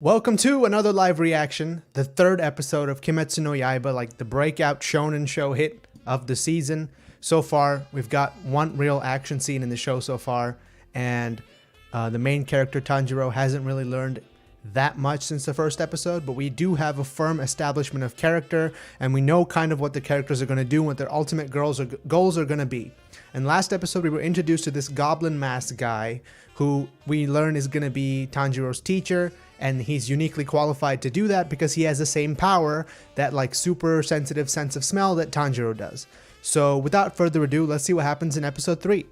Welcome to another live reaction, the third episode of Kimetsu no Yaiba, like the breakout shonen show hit of the season. So far, we've got one real action scene in the show so far, and the main character Tanjiro hasn't really learned that much since the first episode, but we do have a firm establishment of character, and we know kind of what the characters are going to do, what their ultimate goals are going to be. And last episode, we were introduced to this goblin mask guy, who we learn is going to be Tanjiro's teacher, and he's uniquely qualified to do that because he has the same power, that like super sensitive sense of smell that Tanjiro does. So without further ado, let's see what happens in episode 3.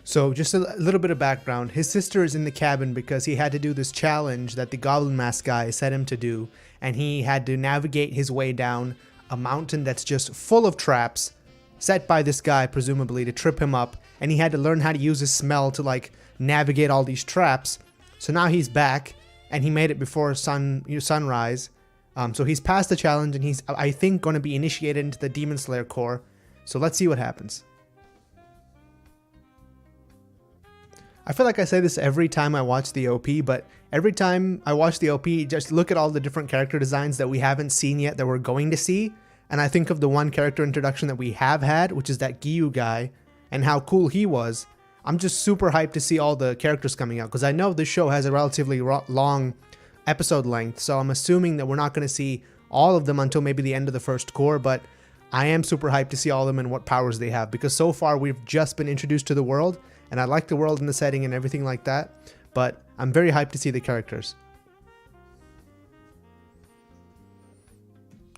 So just a little bit of background. His sister is in the cabin because he had to do this challenge that the goblin mask guy set him to do, and he had to navigate his way down a mountain that's just full of traps set by this guy, presumably to trip him up, and he had to learn how to use his smell to like navigate all these traps. So now he's back, and he made it before sunrise. So he's passed the challenge, and he's, I think, going to be initiated into the Demon Slayer Corps. So let's see what happens. I feel like I say this every time I watch the OP, but every time I watch the OP, just look at all the different character designs that we haven't seen yet that we're going to see, and I think of the one character introduction that we have had, which is that Giyu guy, and how cool he was. I'm just super hyped to see all the characters coming out, because I know this show has a relatively long episode length, so I'm assuming that we're not going to see all of them until maybe the end of the first core, but I am super hyped to see all of them and what powers they have, because so far we've just been introduced to the world, and I like the world and the setting and everything like that, but I'm very hyped to see the characters.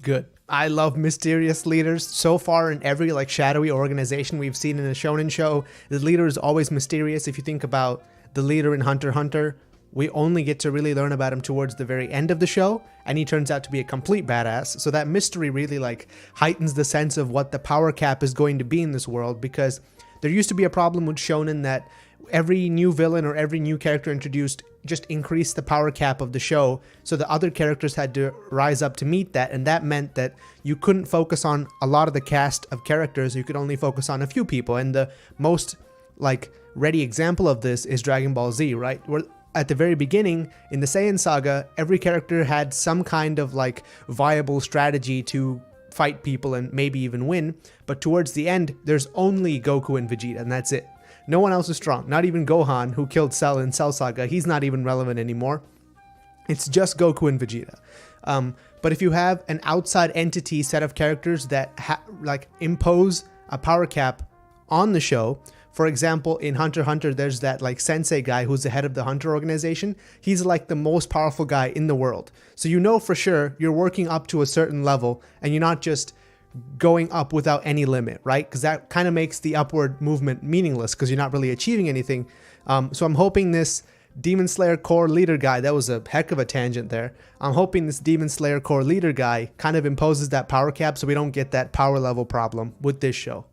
Good. I love mysterious leaders. So far in every like shadowy organization we've seen in a shonen show, the leader is always mysterious. If you think about the leader in Hunter x Hunter, we only get to really learn about him towards the very end of the show, and he turns out to be a complete badass. So that mystery really like heightens the sense of what the power cap is going to be in this world, because there used to be a problem with shonen that every new villain or every new character introduced just increased the power cap of the show, so the other characters had to rise up to meet that, and that meant that you couldn't focus on a lot of the cast of characters, you could only focus on a few people. And the most like ready example of this is Dragon Ball Z, right? Where at the very beginning in the Saiyan saga, every character had some kind of like viable strategy to fight people and maybe even win, but towards the end there's only Goku and Vegeta, and that's it. No one else is strong. Not even Gohan, who killed Cell in Cell Saga. He's not even relevant anymore. It's just Goku and Vegeta. But if you have an outside entity set of characters that like impose a power cap on the show, for example, in Hunter x Hunter, there's that like sensei guy who's the head of the Hunter organization. He's like the most powerful guy in the world. So you know for sure you're working up to a certain level, and you're not just going up without any limit, right? Because that kind of makes the upward movement meaningless, because you're not really achieving anything. So I'm hoping this Demon Slayer Corps leader guy, that was a heck of a tangent there. I'm hoping this Demon Slayer Corps leader guy kind of imposes that power cap so we don't get that power level problem with this show.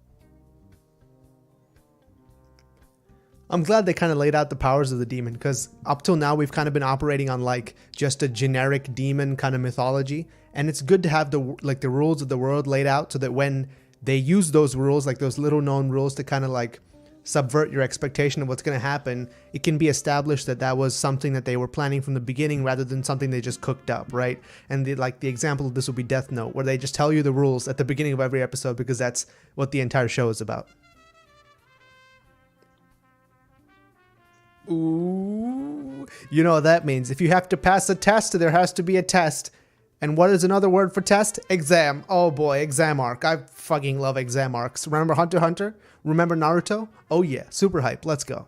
I'm glad they kind of laid out the powers of the demon, because up till now we've kind of been operating on like just a generic demon kind of mythology, and it's good to have the rules of the world laid out so that when they use those rules, like those little known rules to kind of like subvert your expectation of what's going to happen, it can be established that that was something that they were planning from the beginning rather than something they just cooked up, right? And the example of this would be Death Note, where they just tell you the rules at the beginning of every episode because that's what the entire show is about. Ooh, you know what that means. If you have to pass a test, there has to be a test. And what is another word for test? Exam. Oh boy, exam arc. I fucking love exam arcs. Remember Hunter x Hunter? Remember Naruto? Oh yeah, super hype. Let's go.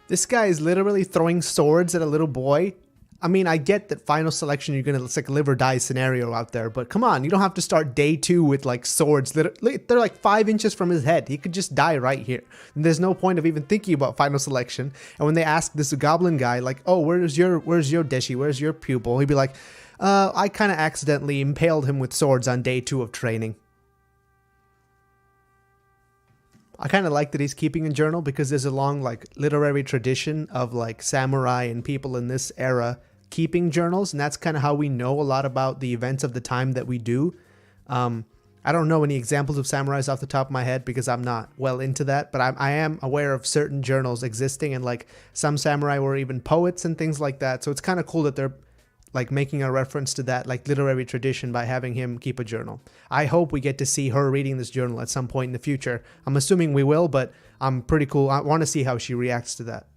This guy is literally throwing swords at a little boy. I mean, I get that final selection, you're gonna, it's like a live or die scenario out there, but come on, you don't have to start day 2 with like swords. They're like 5 inches from his head. He could just die right here. And there's no point of even thinking about final selection. And when they ask this goblin guy, like, oh, where's your deshi? Where's your pupil? He'd be like, I kind of accidentally impaled him with swords on day 2 of training. I kind of like that he's keeping a journal, because there's a long like literary tradition of like samurai and people in this era keeping journals, and that's kind of how we know a lot about the events of the time that we do. I I don't know any examples of samurais off the top of my head because I'm not well into that, but I am aware of certain journals existing, and like some samurai were even poets and things like that. So it's kind of cool that they're like making a reference to that like literary tradition by having him keep a journal. I hope we get to see her reading this journal at some point in the future. I'm assuming we will, but I'm pretty cool. I want to see how she reacts to that.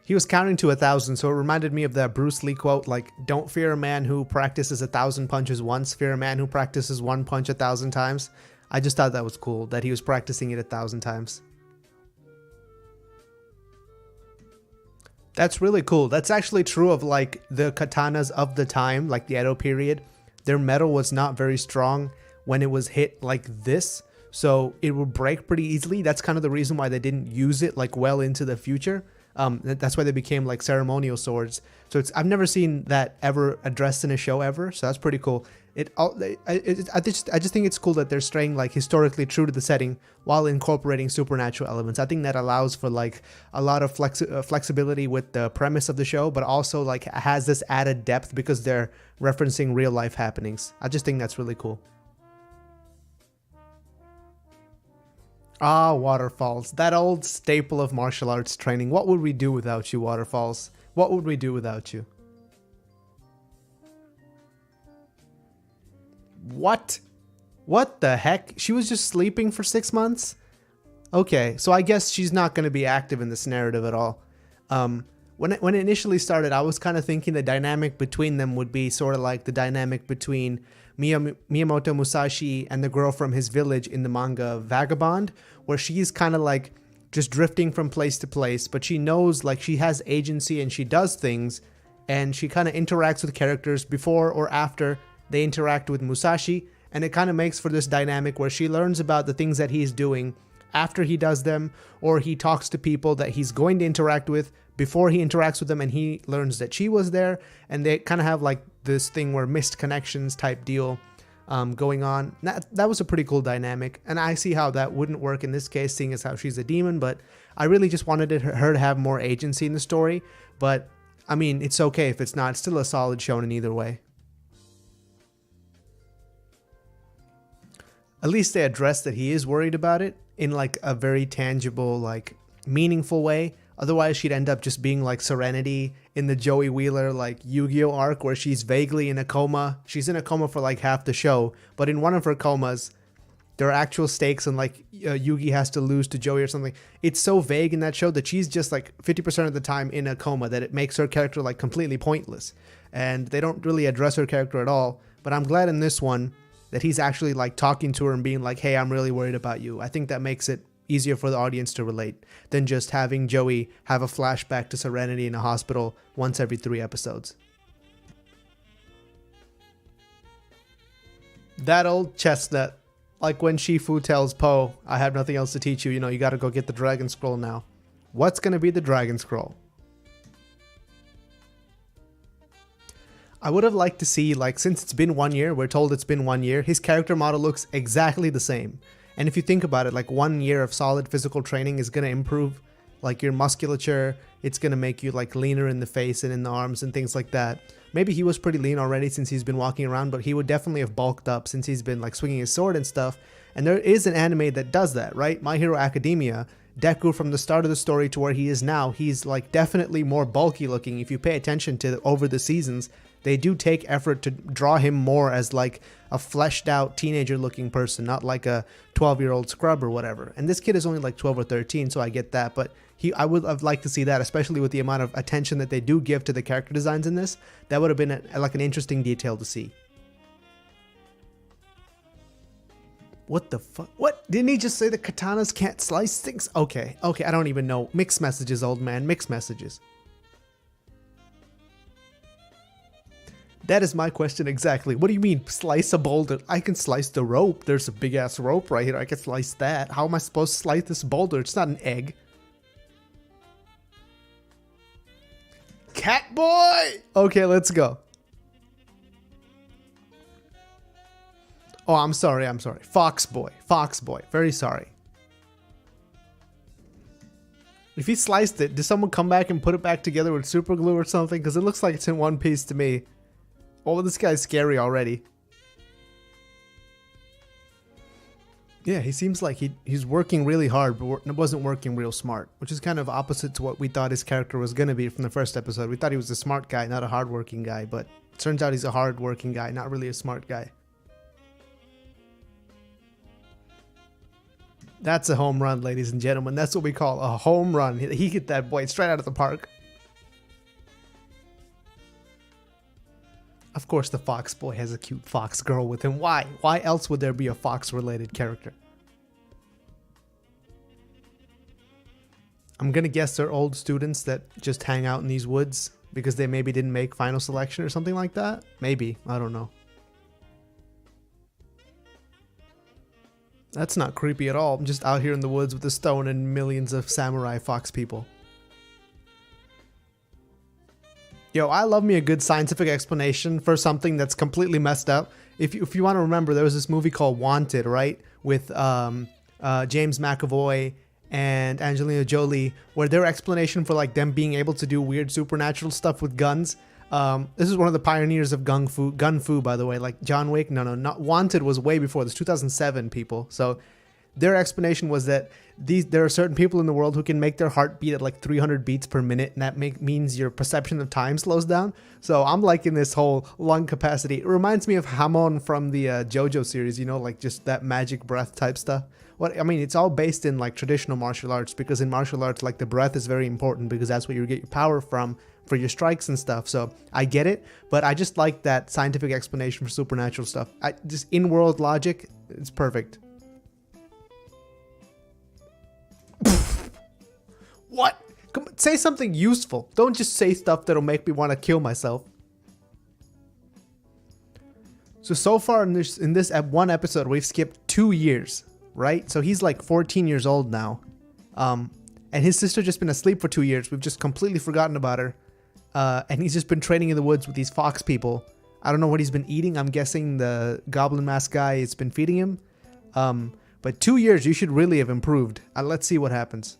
He was counting to 1,000, so it reminded me of that Bruce Lee quote, like, don't fear a man who practices 1,000 punches once, fear a man who practices one punch 1,000 times. I just thought that was cool, that he was practicing it 1,000 times. That's really cool. That's actually true of like the katanas of the time, like the Edo period. Their metal was not very strong when it was hit like this, so it would break pretty easily. That's kind of the reason why they didn't use it like well into the future. That's why they became like ceremonial swords. So I've never seen that ever addressed in a show ever. So that's pretty cool. I just think it's cool that they're staying like historically true to the setting while incorporating supernatural elements. I think that allows for like a lot of flexibility with the premise of the show, but also like has this added depth because they're referencing real life happenings. I just think that's really cool. Ah, waterfalls. That old staple of martial arts training. What would we do without you, waterfalls? What would we do without you? What? What the heck? She was just sleeping for 6 months? Okay, so I guess she's not going to be active in this narrative at all. When it initially started, I was kind of thinking the dynamic between them would be sort of like the dynamic between Miyamoto Musashi and the girl from his village in the manga Vagabond, where she's kind of like just drifting from place to place, but she knows like she has agency and she does things, and she kind of interacts with characters before or after they interact with Musashi, and it kind of makes for this dynamic where she learns about the things that he's doing after he does them, or he talks to people that he's going to interact with before he interacts with them, and he learns that she was there, and they kind of have like this thing where missed connections type deal going on. That was a pretty cool dynamic, and I see how that wouldn't work in this case, seeing as how she's a demon, but I really just wanted her to have more agency in the story. But I mean, it's okay if it's not. It's still a solid shonen either way. At least they addressed that he is worried about it in like a very tangible, like meaningful way. Otherwise, she'd end up just being like Serenity in the Joey Wheeler like Yu-Gi-Oh arc, where she's vaguely in a coma. She's in a coma for like half the show, but in one of her comas, there are actual stakes, and like Yugi has to lose to Joey or something. It's so vague in that show that she's just like 50% of the time in a coma that it makes her character like completely pointless. And they don't really address her character at all. But I'm glad in this one that he's actually like talking to her and being like, hey, I'm really worried about you. I think that makes it easier for the audience to relate than just having Joey have a flashback to Serenity in a hospital once every 3 episodes. That old chestnut, like when Shifu tells Po, I have nothing else to teach you, you gotta go get the Dragon Scroll now. What's gonna be the Dragon Scroll? I would have liked to see, like, since it's been 1 year, we're told it's been 1 year, his character model looks exactly the same. And if you think about it, like 1 year of solid physical training is going to improve like your musculature. It's going to make you like leaner in the face and in the arms and things like that. Maybe he was pretty lean already since he's been walking around, but he would definitely have bulked up since he's been like swinging his sword and stuff. And there is an anime that does that, right? My Hero Academia, Deku from the start of the story to where he is now, he's like definitely more bulky looking. If you pay attention to over the seasons, they do take effort to draw him more as like a fleshed out teenager looking person, not like a 12-year-old scrub or whatever. And this kid is only like 12 or 13, so I get that, but I would have liked to see that, especially with the amount of attention that they do give to the character designs in this. That would have been like an interesting detail to see. What the fuck? What? Didn't he just say the katanas can't slice things? Okay, I don't even know. Mixed messages, old man, mixed messages. That is my question exactly. What do you mean, slice a boulder? I can slice the rope. There's a big ass rope right here. I can slice that. How am I supposed to slice this boulder? It's not an egg. Cat boy! Okay, let's go. Oh, I'm sorry. Fox boy. Very sorry. If he sliced it, did someone come back and put it back together with super glue or something? Because it looks like it's in one piece to me. Oh, this guy's scary already. Yeah, he seems like he's working really hard, but wasn't working real smart, which is kind of opposite to what we thought his character was going to be from the first episode. We thought he was a smart guy, not a hardworking guy, but it turns out he's a hardworking guy, not really a smart guy. That's a home run, ladies and gentlemen. That's what we call a home run. He hit that boy straight out of the park. Of course, the fox boy has a cute fox girl with him. Why? Why else would there be a fox-related character? I'm gonna guess they're old students that just hang out in these woods because they maybe didn't make final selection or something like that. Maybe. I don't know. That's not creepy at all. I'm just out here in the woods with a stone and millions of samurai fox people. Yo, I love me a good scientific explanation for something that's completely messed up. If you want to remember, there was this movie called Wanted, right? With James McAvoy and Angelina Jolie, where their explanation for like them being able to do weird supernatural stuff with guns. This is one of the pioneers of gun fu, by the way. Like John Wick, not Wanted was way before this, 2007, people. So their explanation was that there are certain people in the world who can make their heart beat at like 300 beats per minute, and that means your perception of time slows down. So I'm liking this whole lung capacity. It reminds me of Hamon from the JoJo series, you know, like just that magic breath type stuff. I mean, it's all based in like traditional martial arts, because in martial arts, like the breath is very important because that's where you get your power from for your strikes and stuff. So I get it, but I just like that scientific explanation for supernatural stuff. Just in-world logic, it's perfect. What? Come on, say something useful. Don't just say stuff that'll make me want to kill myself. So far in this one episode, we've skipped 2 years, right? So he's like 14 years old now. And his sister just been asleep for 2 years. We've just completely forgotten about her. And he's just been training in the woods with these fox people. I don't know what he's been eating. I'm guessing the goblin mask guy has been feeding him. But 2 years, you should really have improved. Let's see what happens.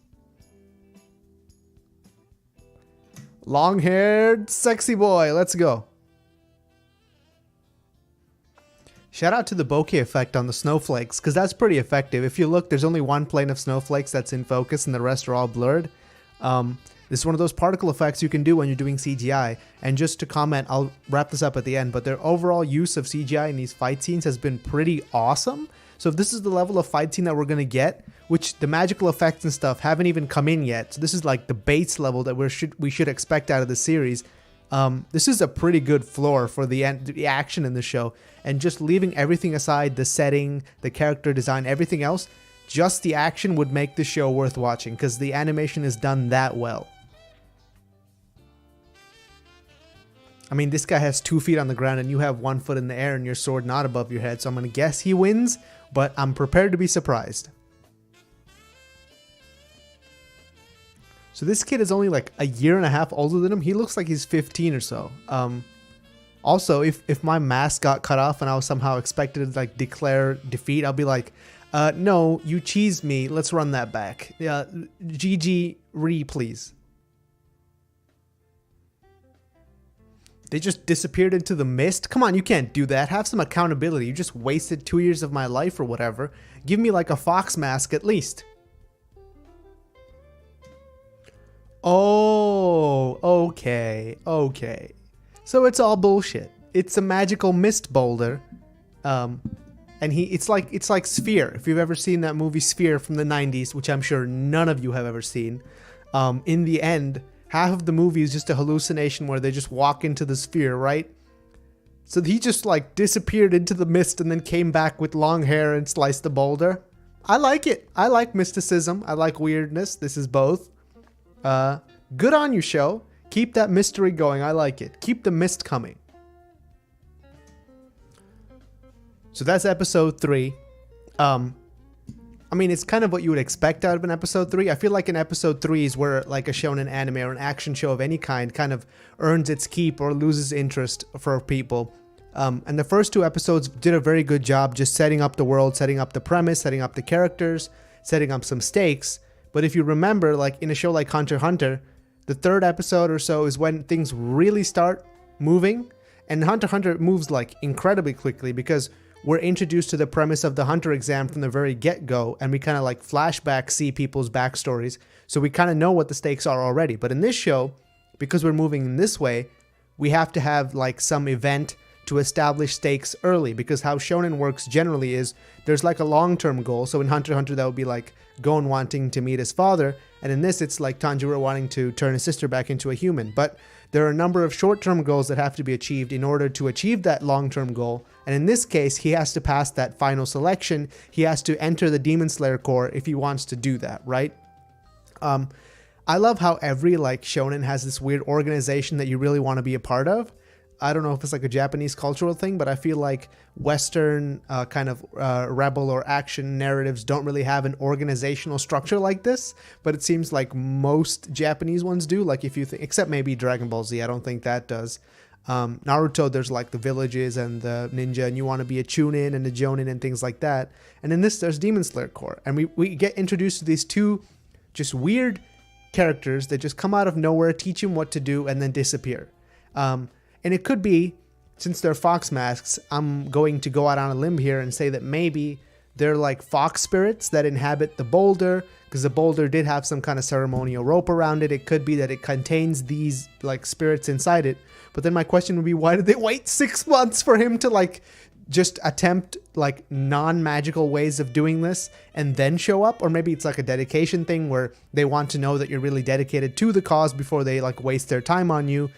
Long-haired, sexy boy. Let's go. Shout out to the bokeh effect on the snowflakes, because that's pretty effective. If you look, there's only one plane of snowflakes that's in focus and the rest are all blurred. This is one of those particle effects you can do when you're doing CGI. And just to comment, I'll wrap this up at the end, but their overall use of CGI in these fight scenes has been pretty awesome. So if this is the level of fight scene that we're going to get, which the magical effects and stuff haven't even come in yet, so this is like the base level that we should expect out of the series. This is a pretty good floor for the action in the show. And just leaving everything aside, the setting, the character design, everything else, just the action would make the show worth watching because the animation is done that well. I mean, this guy has 2 feet on the ground and you have 1 foot in the air and your sword not above your head, so I'm going to guess he wins, but I'm prepared to be surprised. So this kid is only like a year and a half older than him. He looks like he's 15 or so. Also, if my mask got cut off and I was somehow expected to like declare defeat, I'll be like, no, you cheesed me. Let's run that back. GG please. They just disappeared into the mist? Come on, you can't do that. Have some accountability. You just wasted 2 years of my life or whatever. Give me like a fox mask at least. Oh, okay. So it's all bullshit. It's a magical mist boulder. And it's like Sphere. If you've ever seen that movie Sphere from the 90s, which I'm sure none of you have ever seen, in the end, half of the movie is just a hallucination where they just walk into the sphere, right? So he just like disappeared into the mist and then came back with long hair and sliced the boulder. I like it. I like mysticism. I like weirdness. This is both. Good on you, show. Keep that mystery going. I like it. Keep the mist coming. So that's episode 3. I mean, it's kind of what you would expect out of an episode 3. I feel like an episode 3 is where like a shonen anime or an action show of any kind of earns its keep or loses interest for people. And the first 2 episodes did a very good job just setting up the world, setting up the premise, setting up the characters, setting up some stakes. But if you remember, like in a show like Hunter x Hunter, the 3rd episode or so is when things really start moving. And Hunter x Hunter moves like incredibly quickly because we're introduced to the premise of the Hunter exam from the very get-go, and we kind of like flashback see people's backstories, so we kind of know what the stakes are already. But in this show, because we're moving in this way, we have to have like some event to establish stakes early, because how shonen works generally is there's like a long-term goal. So in Hunter x Hunter, that would be like Gon wanting to meet his father, and in this it's like Tanjiro wanting to turn his sister back into a human. But there are a number of short-term goals that have to be achieved in order to achieve that long-term goal, and in this case he has to pass that final selection. He has to enter the Demon Slayer Corps if he wants to do that, right? I love how every like shonen has this weird organization that you really want to be a part of. I don't know if it's like a Japanese cultural thing, but I feel like Western kind of rebel or action narratives don't really have an organizational structure like this, but it seems like most Japanese ones do. Like if you think, except maybe Dragon Ball Z, I don't think that does. Naruto, there's like the villages and the ninja, and you want to be a Chunin and a Jonin and things like that. And in this, there's Demon Slayer Corps, and we get introduced to these two just weird characters that just come out of nowhere, teach him what to do, and then disappear. And it could be, since they're fox masks, I'm going to go out on a limb here and say that maybe they're like fox spirits that inhabit the boulder, because the boulder did have some kind of ceremonial rope around it. It could be that it contains these like spirits inside it. But then my question would be, why did they wait 6 months for him to like just attempt like non-magical ways of doing this and then show up? Or maybe it's like a dedication thing where they want to know that you're really dedicated to the cause before they like waste their time on you.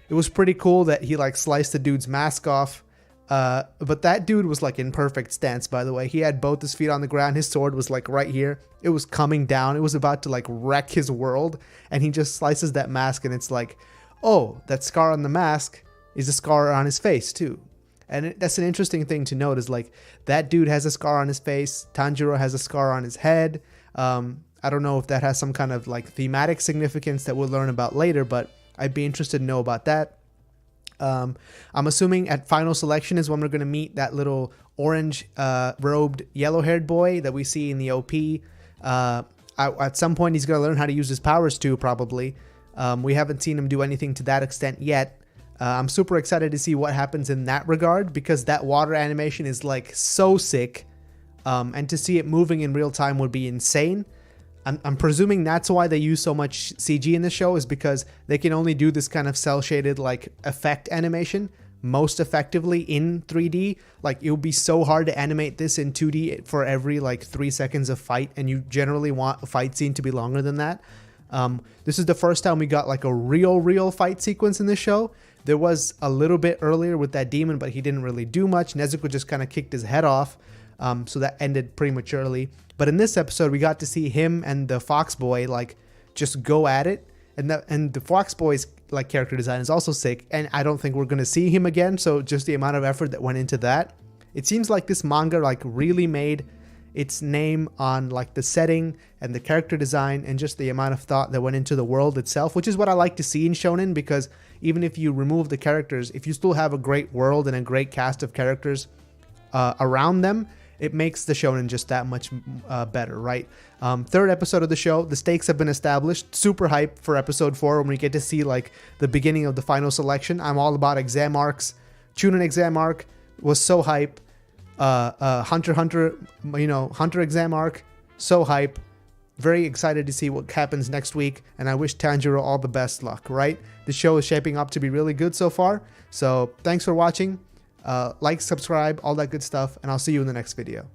It was pretty cool that he like sliced the dude's mask off. But that dude was like in perfect stance, by the way. He had both his feet on the ground. His sword was like right here. It was coming down. It was about to like wreck his world. And he just slices that mask, and it's like, oh, that scar on the mask is a scar on his face too. And that's an interesting thing to note, is like that dude has a scar on his face. Tanjiro has a scar on his head. I don't know if that has some kind of like thematic significance that we'll learn about later, but I'd be interested to know about that. I'm assuming at final selection is when we're going to meet that little orange robed yellow haired boy that we see in the OP. At some point he's going to learn how to use his powers too, probably. We haven't seen him do anything to that extent yet. I'm super excited to see what happens in that regard, because that water animation is like so sick. And to see it moving in real time would be insane. I'm presuming that's why they use so much CG in the show, is because they can only do this kind of cel-shaded like effect animation most effectively in 3D. Like it would be so hard to animate this in 2D for every like 3 seconds of fight, and you generally want a fight scene to be longer than that. This is the first time we got like a real fight sequence in this show. There was a little bit earlier with that demon, but he didn't really do much. Nezuko just kind of kicked his head off. So that ended prematurely. But in this episode, we got to see him and the Fox Boy like just go at it. And the Fox Boy's like character design is also sick. And I don't think we're going to see him again. So just the amount of effort that went into that. It seems like this manga like really made its name on like the setting and the character design and just the amount of thought that went into the world itself, which is what I like to see in shonen, because even if you remove the characters, if you still have a great world and a great cast of characters around them, it makes the shonen just that much better, right? Third episode of the show, the stakes have been established. Super hype for episode 4 when we get to see like the beginning of the final selection. I'm all about exam arcs. Chunin exam arc was so hype. Hunter exam arc, so hype. Very excited to see what happens next week, and I wish Tanjiro all the best luck, right? The show is shaping up to be really good so far. So thanks for watching. Like, subscribe, all that good stuff, and I'll see you in the next video.